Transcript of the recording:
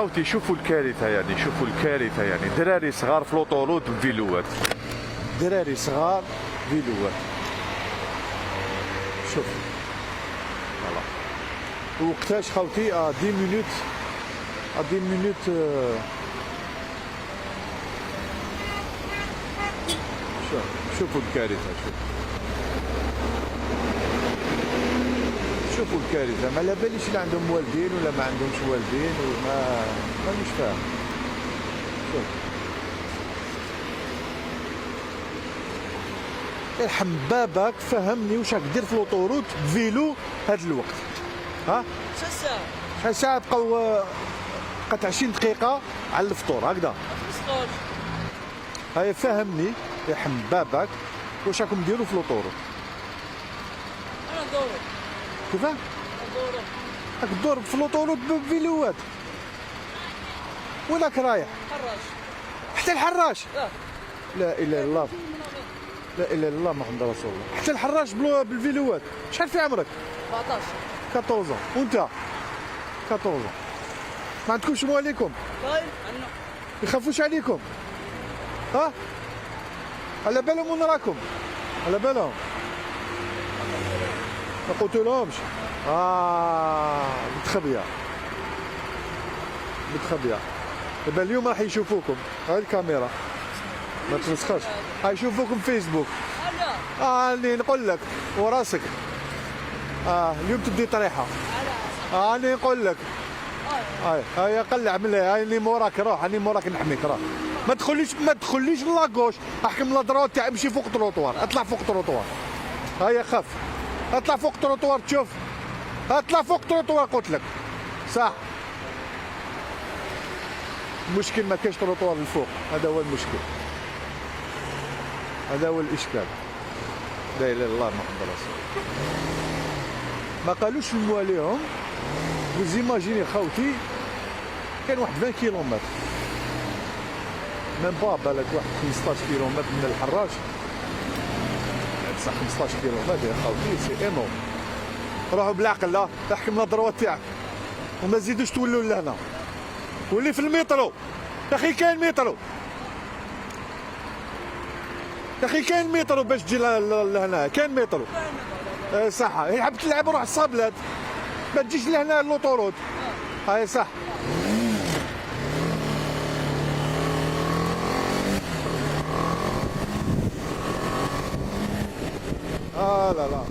خوتي شوفوا الكارثه، يعني شوفوا الكارثه، يعني دراري صغار في لوطورود بفيلوات، دراري صغار فيلوات. شوف فوالا. وقتاش خوتي 10 مينوت 10 مينوت. شوفوا الكارثه، شوفوا الكارثه. ما على باليش لا عندهم والدين ولا ما عندهمش والدين، وما مانيش فاهم. شوف ارحم باباك، فهمني واش راك دير في لوطوروت بفيلو هاد الوقت؟ ها شحال ساعة؟ شحال ساعه؟ بقاو 20 دقيقه على الفطور هكذا. ما تفطرش. هاي فهمني يرحم باباك واش راكم ديروا في لوطوروت؟ أنا ندورو. كيفاه؟ ندورو. راك تدور في لوطوروت بفيلوات؟ وينك رايح؟ حراش. حتى الحراش؟ لا. لا اله الا الله، لا اله الا الله محمد رسول الله. حتى الحراش بالفيلوات. شحال في عمرك؟ 14. 14. وانت؟ 14. ما عندكمش مواليكم؟ طيب عندنا. يخافوش عليكم؟ ها؟ على بالهم وين راكم؟ على بالهم؟ ما قلتولهمش؟ متخبية متخبية. دابا اليوم راح يشوفوكم، هاي الكاميرا ما تنسخش، حيشوفوكم فيسبوك. أنا. اللي نقول لك وراسك. اليوم تدي طريحة. أنا نقول لك. هاي قلع من هاي اللي موراك، روح أنا موراك نحميك، روح. ما تدخليش لاكوش، احكم لا دروات تاع امشي فوق التروطوار، اطلع فوق التروطوار. هيا خف، اطلع فوق التروطوار تشوف، اطلع فوق التروطوار قلت لك. صح. المشكل ما كاينش تروطوار الفوق، هذا هو المشكل، هذا هو الاشكال. لا اله الا الله محمد رسول الله. ما قالوش لمواليهم. وزيماجيني خوتي كان واحد 20 كيلومتر، من با بالك واحد 15 كيلومتر من الحراش. بصح 15 كيلومتر يا خوتي سي انورم. روحوا بالعقل، لا احكم لا الدروات تاعك وما تزيدوش تولوا لهنا. ولي في المترو يا اخي، كاين مترو يا اخي، كاين مترو باش تجي لهنا، كاين مترو. صح. هي حاب تلعب روح الصابلات، ما تجيش لهنا اللوطورود. هاي صح. لا لا